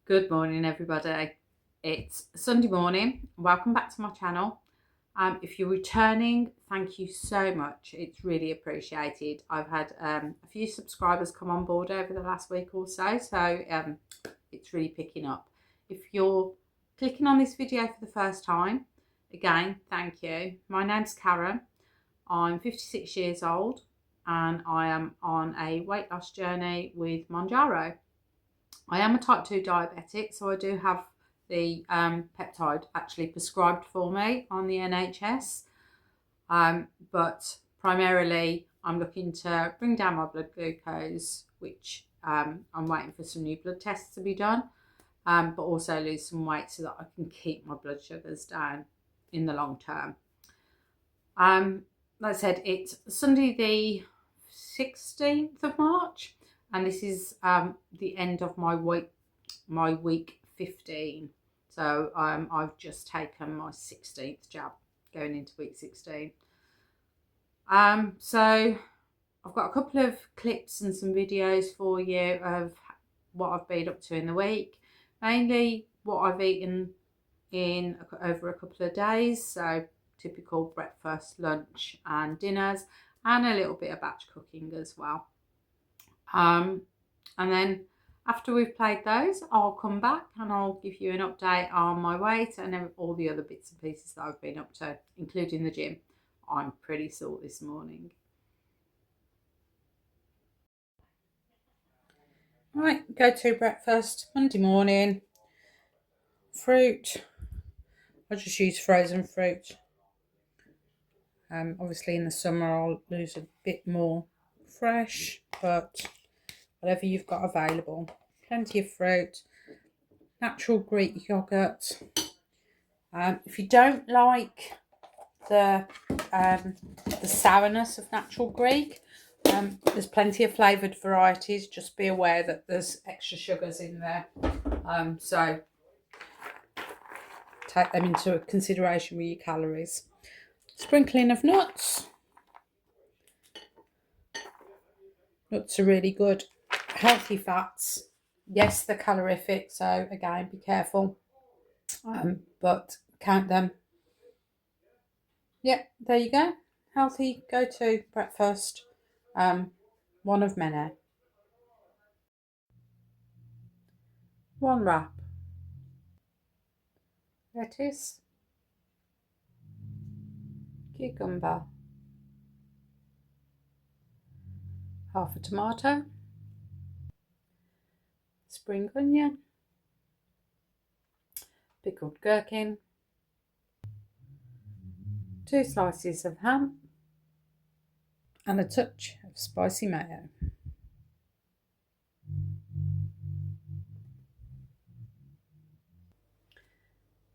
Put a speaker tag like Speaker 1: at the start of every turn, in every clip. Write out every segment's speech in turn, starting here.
Speaker 1: Good morning, everybody. It's Sunday morning. Welcome back to my channel. If you're returning, thank you so much. It's really appreciated. I've had a few subscribers come on board over the last week or so, it's really picking up. If you're clicking on this video for the first time, again, thank you. My name's Karen. I'm 56 years old and I am on a weight loss journey with Mounjaro. I am a type 2 diabetic, so I do have the peptide actually prescribed for me on the NHS. But primarily I'm looking to bring down my blood glucose, which I'm waiting for some new blood tests to be done, but also lose some weight so that I can keep my blood sugars down in the long term. Like I said, it's Sunday the 16th of March. And this is the end of my week 15. So I've just taken my 16th jab going into week 16. So I've got a couple of clips and some videos for you of what I've been up to in the week. Mainly what I've eaten in over a couple of days. So typical breakfast, lunch and dinners, and a little bit of batch cooking as well. And then after we've played those, I'll come back and I'll give you an update on my weight and all the other bits and pieces that I've been up to, including the gym. I'm pretty sore this morning. Right, go to breakfast, Monday morning, fruit. I just use frozen fruit. Obviously in the summer I'll lose a bit more fresh, but whatever you've got available. Plenty of fruit, natural Greek yogurt. If you don't like the sourness of natural Greek, there's plenty of flavoured varieties. Just be aware that there's extra sugars in there. So take them into consideration with your calories. Sprinkling of nuts. Nuts are really good. Healthy fats. Yes, they're calorific, so again, be careful. But count them. Yeah, there you go. Healthy go-to breakfast. One of many. One wrap. Lettuce. Cucumber. Half a tomato. Spring onion. Pickled gherkin. 2 slices of ham. And a touch of spicy mayo.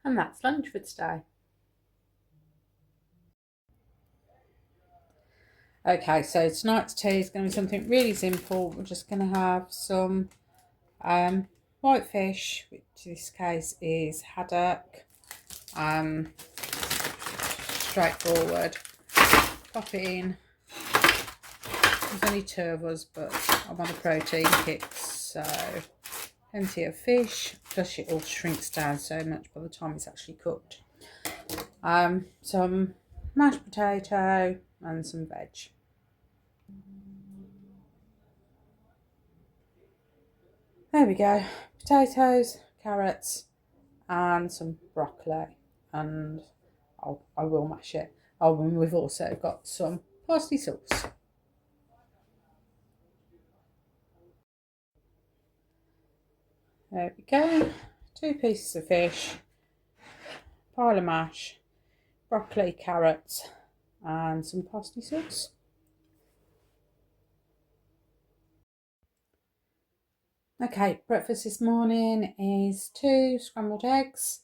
Speaker 1: And that's lunch for today. Okay, so tonight's tea is going to be something really simple. We're just going to have some white fish, which in this case is haddock. Straightforward. Pop it in. There's only 2 of us, but I'm on a protein kick, so plenty of fish. Plus it all shrinks down so much by the time it's actually cooked. Some mashed potato and some veg. There we go. Potatoes, carrots and some broccoli, and I will mash it. Oh, and we've also got some parsley sauce. There we go. 2 pieces of fish, pile of mash, broccoli, carrots and some parsley sauce. Okay, breakfast this morning is 2 scrambled eggs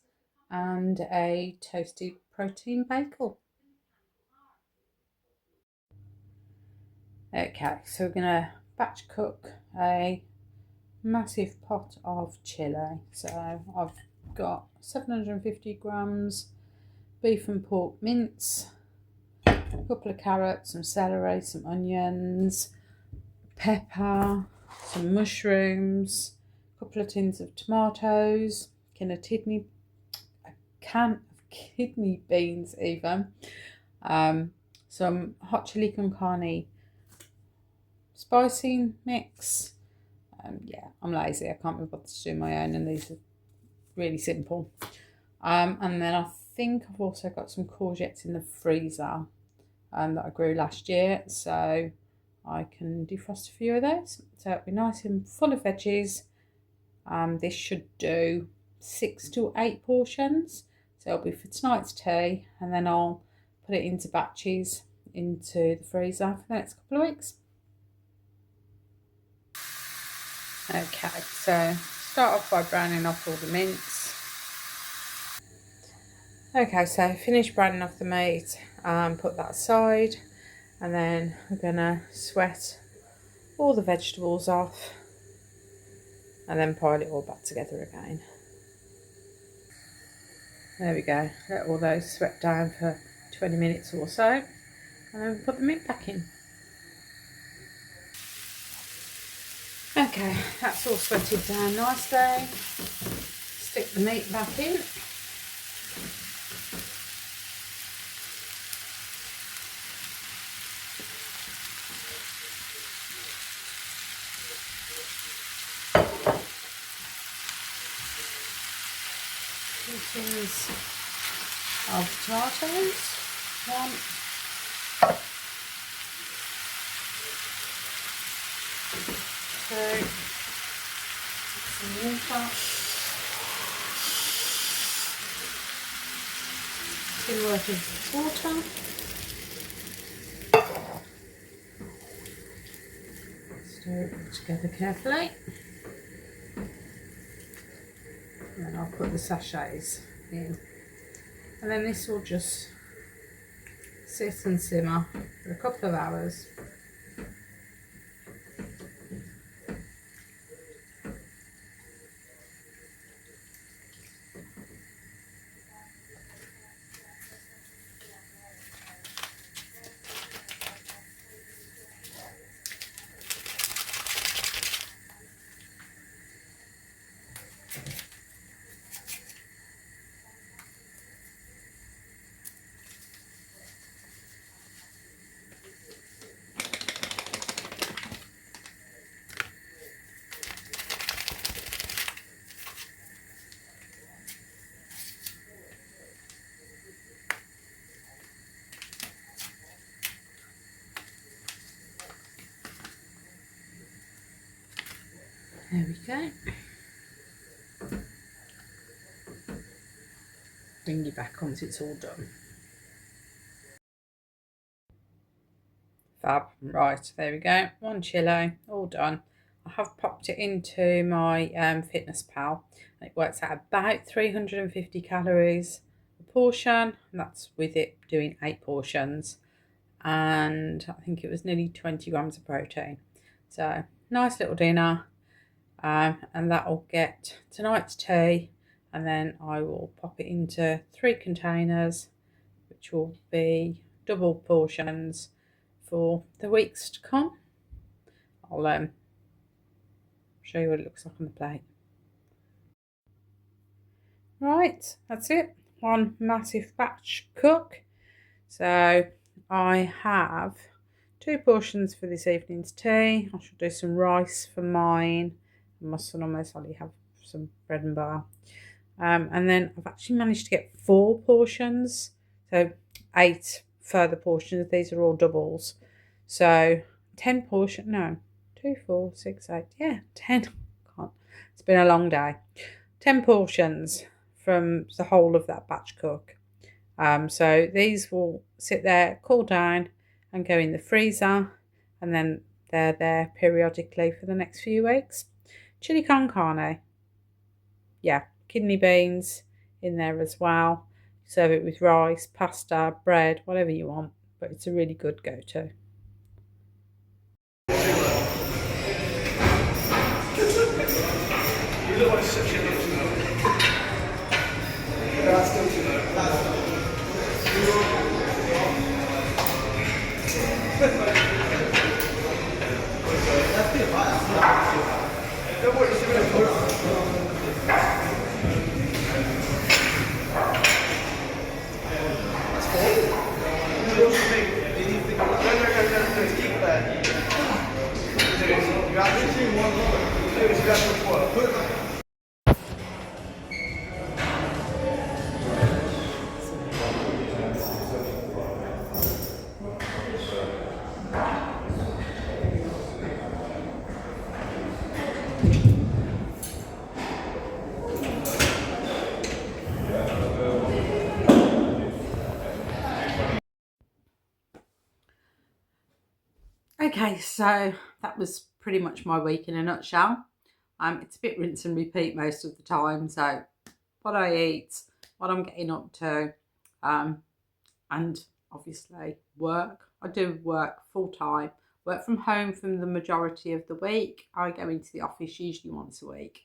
Speaker 1: and a toasted protein bagel. Okay, so we're going to batch cook a massive pot of chili. So I've got 750 grams beef and pork mince, a couple of carrots, some celery, some onions, pepper, some mushrooms, a couple of tins of tomatoes, a can of kidney beans even, some hot chili con carne spicy mix. Yeah, I'm lazy, I can't be bothered to do my own, and these are really simple. And then I think I've also got some courgettes in the freezer that I grew last year, so I can defrost a few of those. So it'll be nice and full of veggies. This should do 6 to 8 portions. So it'll be for tonight's tea, and then I'll put it into batches into the freezer for the next couple of weeks. Okay, so start off by browning off all the mince. Okay, so finish browning off the meat, put that aside, and then we're gonna sweat all the vegetables off and then pile it all back together again. There we go, let all those sweat down for 20 minutes or so, and then put the meat back in. Okay, that's all sweated down nicely. Stick the meat back in. Pieces of tomatoes. 1. 2. Some water. Tin worth of water. Stir it all together carefully. And then I'll put the sachets in. And then this will just sit and simmer for a couple of hours. There we go. Bring you back once it's all done. Fab. Right, there we go. 1 chilo, all done. I have popped it into my Fitness Pal. It works out about 350 calories a portion, and that's with it doing 8 portions. And I think it was nearly 20 grams of protein. So nice little dinner. And that'll get tonight's tea, and then I will pop it into 3 containers, which will be double portions for the weeks to come. I'll show you what it looks like on the plate. Right, that's it. 1 massive batch cook. So I have 2 portions for this evening's tea. I should do some rice for mine. My son will most likely have some bread and butter. And then I've actually managed to get 4 portions. So 8 further portions. These are all doubles. So 10 portions. No, 2, 4, 6, 8. Yeah, 10. Can't. It's been a long day. 10 portions from the whole of that batch cook. So these will sit there, cool down, and go in the freezer. And then they're there periodically for the next few weeks. Chili con carne, yeah, kidney beans in there as well. Serve it with rice, pasta, bread, whatever you want, but it's a really good go-to. Okay, so that was pretty much my week in a nutshell. It's a bit rinse and repeat most of the time. So what I eat, what I'm getting up to, and obviously work. I do work full time, work from home from the majority of the week. I go into the office usually once a week.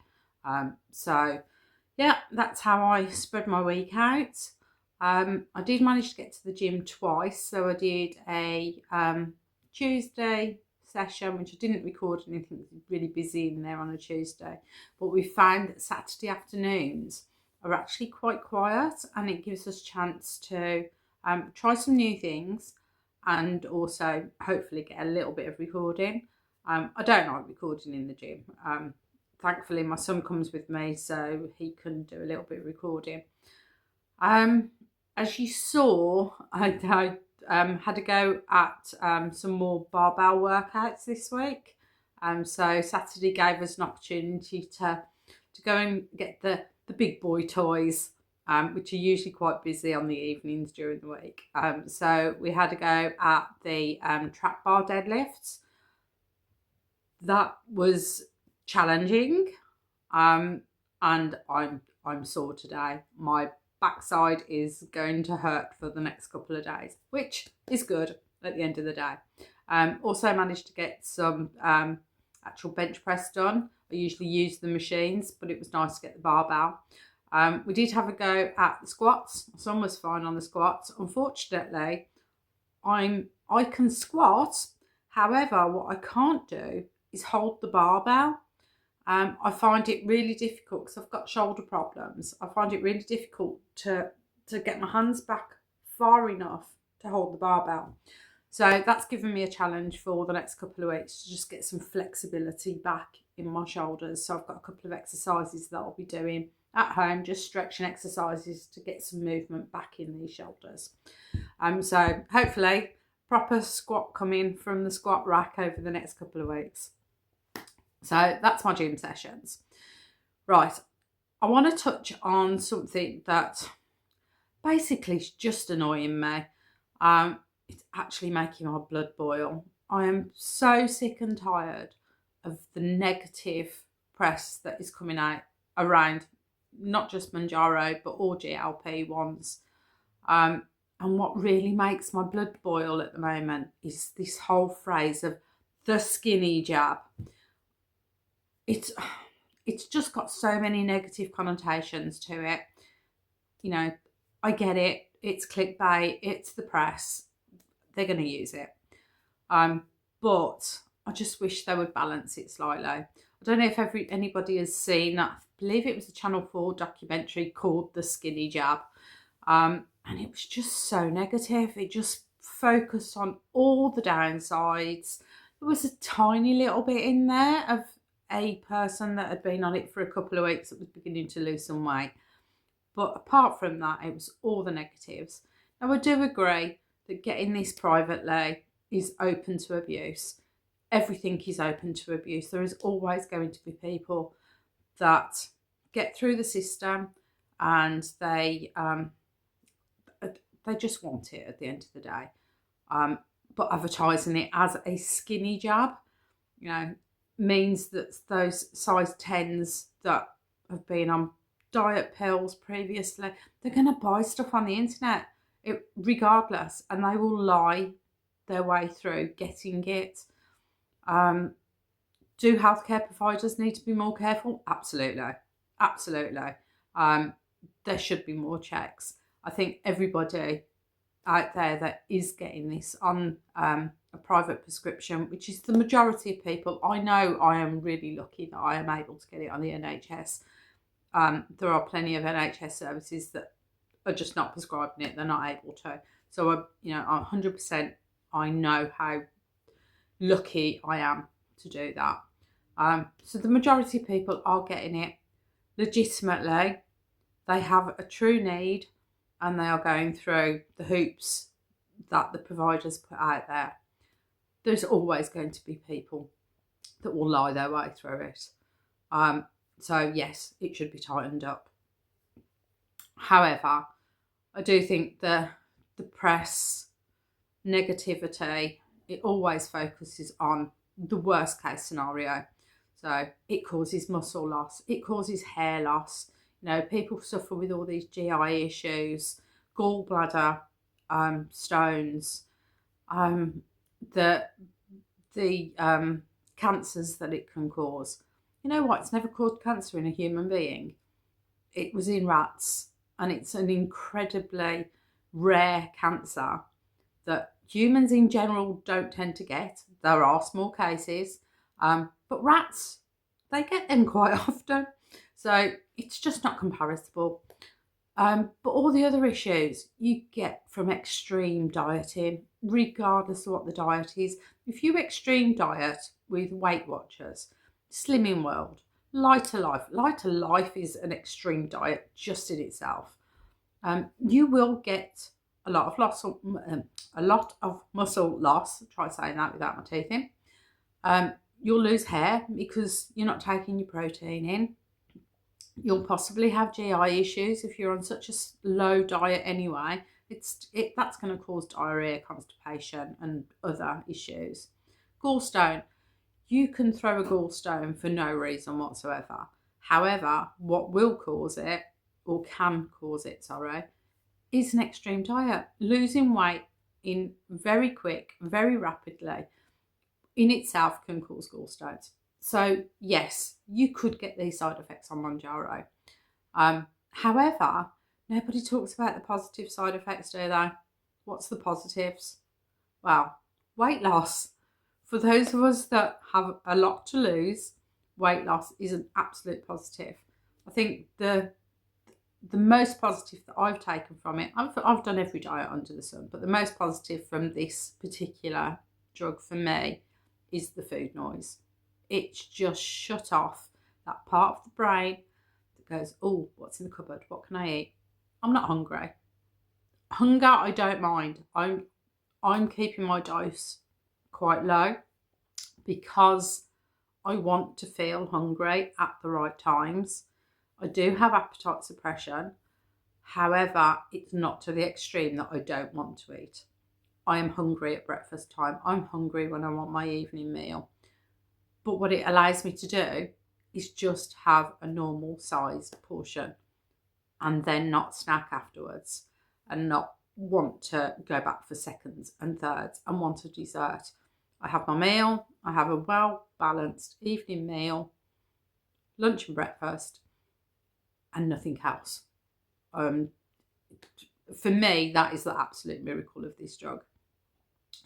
Speaker 1: So yeah, that's how I spread my week out. I did manage to get to the gym twice. So I did a Tuesday session, which I didn't record anything, it was really busy in there on a Tuesday. But we found that Saturday afternoons are actually quite quiet, and it gives us a chance to try some new things and also hopefully get a little bit of recording. I don't like recording in the gym. Thankfully, my son comes with me, so he can do a little bit of recording. As you saw, I had to go at some more barbell workouts this week. So Saturday gave us an opportunity to go and get the big boy toys, which are usually quite busy on the evenings during the week. So we had to go at the trap bar deadlifts. That was challenging, and I'm sore today. My backside is going to hurt for the next couple of days, which is good at the end of the day. Also managed to get some actual bench press done. I usually use the machines, but it was nice to get the barbell. We did have a go at the squats. Son was fine on the squats. Unfortunately, I can squat. However, what I can't do is hold the barbell. I find it really difficult because I've got shoulder problems. I find it really difficult to get my hands back far enough to hold the barbell. So that's given me a challenge for the next couple of weeks to just get some flexibility back in my shoulders. So I've got a couple of exercises that I'll be doing at home, just stretching exercises to get some movement back in these shoulders. So hopefully proper squat coming from the squat rack over the next couple of weeks. So that's my gym sessions. Right, I want to touch on something that basically is just annoying me. It's actually making my blood boil. I am so sick and tired of the negative press that is coming out around not just Mounjaro, but all GLP ones. And what really makes my blood boil at the moment is this whole phrase of the skinny jab. It's just got so many negative connotations to it. You know, I get it. It's clickbait. It's the press. They're going to use it. But I just wish they would balance it slightly. I don't know if anybody has seen that. I believe it was a Channel 4 documentary called The Skinny Jab. And it was just so negative. It just focused on all the downsides. There was a tiny little bit in there of a person that had been on it for a couple of weeks that was beginning to lose some weight. But apart from that, it was all the negatives. Now, I do agree that getting this privately is open to abuse. Everything is open to abuse. There is always going to be people that get through the system and they just want it at the end of the day. But advertising it as a skinny jab, means that those size 10s that have been on diet pills previously, they're going to buy stuff on the internet regardless, and they will lie their way through getting it. Do healthcare providers need to be more careful? Absolutely. There should be more checks. I think everybody out there that is getting this on a private prescription, which is the majority of people. I know I am really lucky that I am able to get it on the NHS. There are plenty of NHS services that are just not prescribing it. They're not able to. So, 100% I know how lucky I am to do that. So the majority of people are getting it legitimately. They have a true need and they are going through the hoops that the providers put out there. There's always going to be people that will lie their way through it. So yes, it should be tightened up. However, I do think the press negativity, it always focuses on the worst case scenario. So it causes muscle loss, it causes hair loss. You know, people suffer with all these GI issues, gallbladder stones, the cancers that it can cause. You know what? It's never caused cancer in a human being. It was in rats, and it's an incredibly rare cancer that humans in general don't tend to get. There are small cases, but rats, they get them quite often. So it's just not comparable. But all the other issues you get from extreme dieting, regardless of what the diet is. If you extreme diet with Weight Watchers, Slimming World, Lighter Life is an extreme diet just in itself. You will get a lot of muscle loss. Try saying that without my teeth in. You'll lose hair because you're not taking your protein in. You'll possibly have GI issues if you're on such a low diet anyway. That's going to cause diarrhea, constipation, and other issues. Gallstone. You can throw a gallstone for no reason whatsoever. However, what will cause it, or can cause it, is an extreme diet. Losing weight in very quick, very rapidly, in itself can cause gallstones. So yes, you could get these side effects on Mounjaro. However, nobody talks about the positive side effects, do they? What's the positives? Well, weight loss. For those of us that have a lot to lose, weight loss is an absolute positive. I think the most positive that I've taken from it, I've done every diet under the sun, but the most positive from this particular drug for me is the food noise. It's just shut off that part of the brain that goes, oh, what's in the cupboard? What can I eat? I'm not hungry. Hunger, I don't mind. I'm keeping my dose quite low because I want to feel hungry at the right times. I do have appetite suppression. However, it's not to the extreme that I don't want to eat. I am hungry at breakfast time. I'm hungry when I want my evening meal. But what it allows me to do is just have a normal sized portion and then not snack afterwards and not want to go back for seconds and thirds and want a dessert. I have my meal. I have a well-balanced evening meal, lunch and breakfast, and nothing else. For me, that is the absolute miracle of this drug.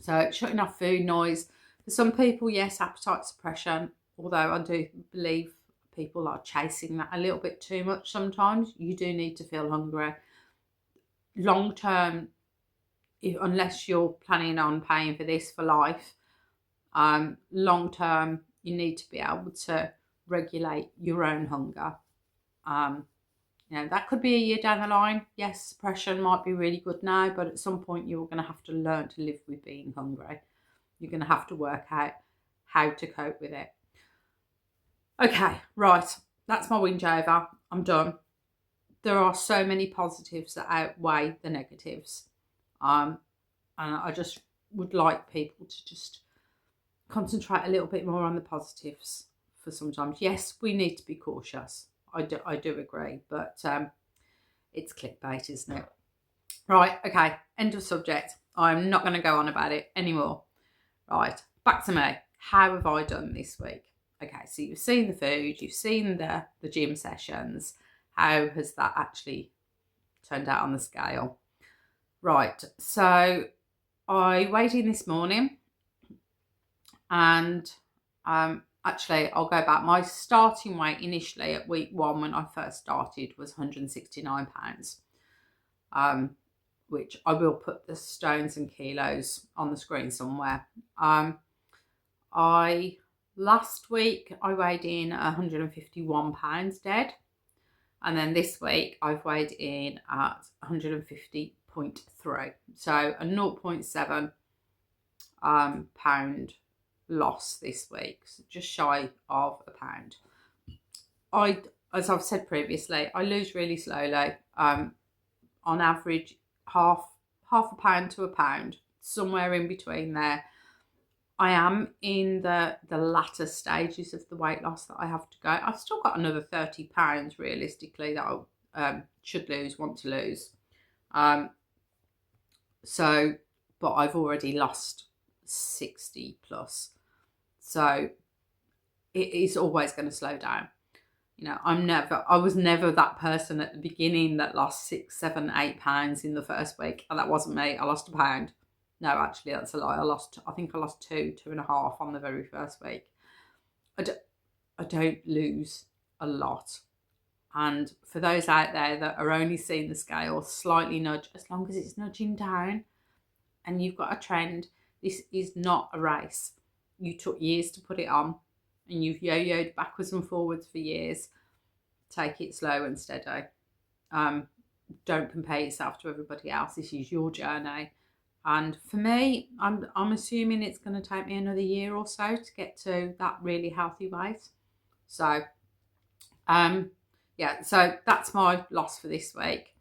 Speaker 1: So shutting off food noise. For some people, yes, appetite suppression, although I do believe people are chasing that a little bit too much sometimes. You do need to feel hungry. Long term, unless you're planning on paying for this for life, long term, you need to be able to regulate your own hunger. That could be a year down the line. Yes, suppression might be really good now, but at some point you're going to have to learn to live with being hungry. You're going to have to work out how to cope with it. Okay, right. That's my whinge over. I'm done. There are so many positives that outweigh the negatives. And I just would like people to just concentrate a little bit more on the positives for sometimes. Yes, we need to be cautious. I do agree, but it's clickbait, isn't it? Right, okay, end of subject. I'm not going to go on about it anymore. Right, back to me. How have I done this week? Okay, so you've seen the food, you've seen the gym sessions. How has that actually turned out on the scale? Right, so I weighed in this morning and actually, I'll go back. My starting weight initially at week 1 when I first started was 169 pounds, which I will put the stones and kilos on the screen somewhere. I Last week I weighed in 151 pounds dead, and then this week I've weighed in at 150.3, so a 0.7 pound loss this week, so just shy of a pound. As I've said previously, I lose really slowly. On average, half a pound to a pound, somewhere in between there. I am in the latter stages of the weight loss that I have to go. I've still got another 30 pounds realistically that I should lose, want to lose. But I've already lost 60 plus. So it is always going to slow down. You know, I was never that person at the beginning that lost 6, 7, 8 pounds in the first week. And that wasn't me. I lost a pound. No, actually, that's a lie. I think I lost 2.5 on the very first week. I don't lose a lot. And for those out there that are only seeing the scale slightly nudge, as long as it's nudging down and you've got a trend, this is not a race. You took years to put it on and you've yo-yoed backwards and forwards for years. Take it slow and steady. Don't compare yourself to everybody else. This is your journey. And for me, I'm assuming it's going to take me another year or so to get to that really healthy weight. So, yeah, so that's my loss for this week.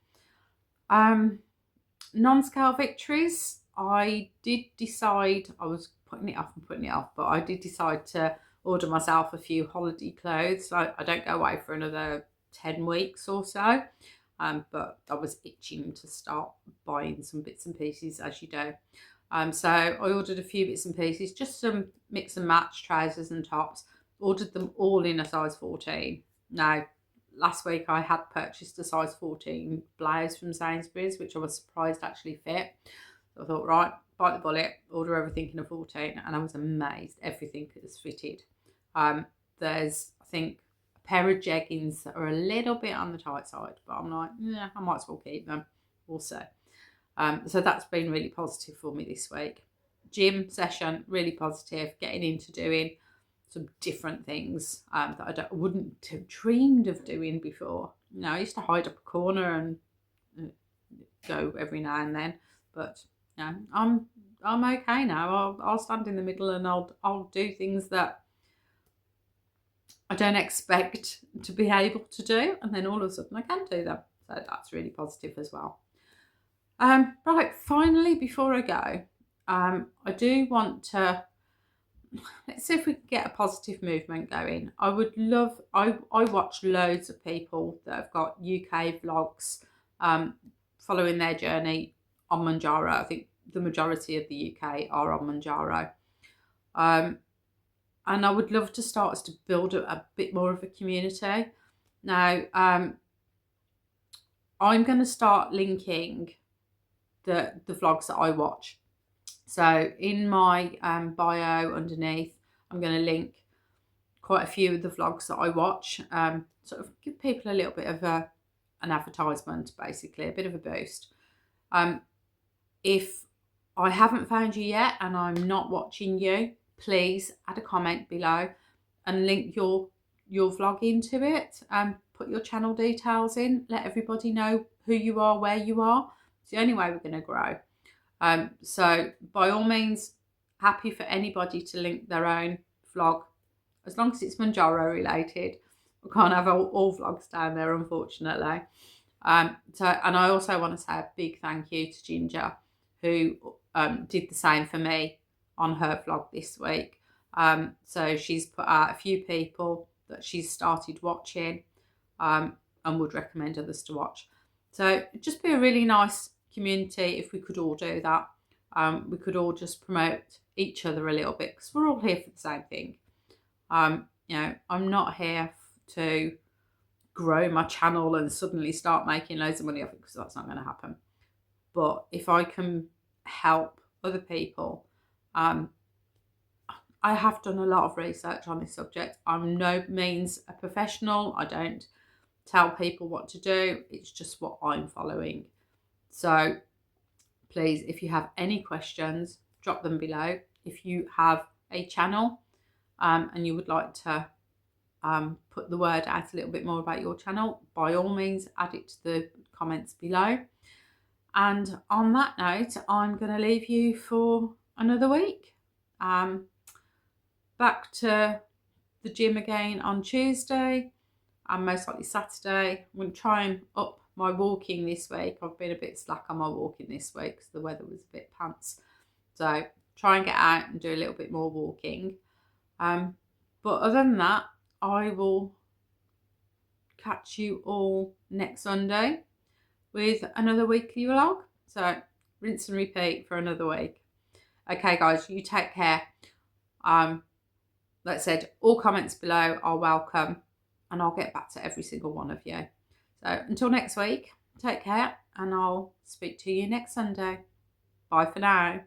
Speaker 1: Non-scale victories. I did decide, I was putting it off, but I did decide to order myself a few holiday clothes. So I don't go away for another 10 weeks or so. But I was itching to start buying some bits and pieces, as you do. So I ordered a few bits and pieces, just some mix and match trousers and tops. Ordered them all in a size 14. Now, last week I had purchased a size 14 blouse from Sainsbury's, which I was surprised actually fit. So I thought, right, bite the bullet, order everything in a 14, and I was amazed. Everything has fitted. There's, I think, pair of jeggings that are a little bit on the tight side, but I'm like, yeah, I might as well keep them also. So that's been really positive for me this week. Gym session, really positive, getting into doing some different things that I wouldn't have dreamed of doing before. You know, I used to hide up a corner and go every now and then, but you know, I'm okay now. I'll stand in the middle and I'll do things that I don't expect to be able to do, and then all of a sudden I can do them. So that's really positive as well. Right, finally, before I go, I do want to, let's see if we can get a positive movement going. I watch loads of people that have got UK vlogs following their journey on Mounjaro. I think the majority of the UK are on Mounjaro. And I would love to start to build a bit more of a community. Now, I'm going to start linking the vlogs that I watch. So in my bio underneath, I'm going to link quite a few of the vlogs that I watch. Sort of give people a little bit of an advertisement, basically, a bit of a boost. If I haven't found you yet and I'm not watching you, please add a comment below and link your vlog into it. Put your channel details in. Let everybody know who you are, where you are. It's the only way we're going to grow. So by all means, happy for anybody to link their own vlog, as long as it's Mounjaro related. We can't have all vlogs down there, unfortunately. And I also want to say a big thank you to Ginger, who did the same for me on her vlog this week. So she's put out a few people that she's started watching and would recommend others to watch. So it'd just be a really nice community if we could all do that. We could all just promote each other a little bit, because we're all here for the same thing. You know, I'm not here to grow my channel and suddenly start making loads of money off it, because that's not going to happen. But if I can help other people, I have done a lot of research on this subject. I'm no means a professional. I don't tell people what to do. It's just what I'm following. So please, if you have any questions, drop them below. If you have a channel and you would like to put the word out a little bit more about your channel, by all means add it to the comments below. And on that note, I'm going to leave you for another week. Back to the gym again on Tuesday and most likely Saturday. I'm going to try and up my walking this week. I've been a bit slack on my walking this week because the weather was a bit pants. So try and get out and do a little bit more walking. But other than that, I will catch you all next Sunday with another weekly vlog. So rinse and repeat for another week. Okay guys, you take care. Like I said, all comments below are welcome and I'll get back to every single one of you. So until next week, take care and I'll speak to you next Sunday. Bye for now.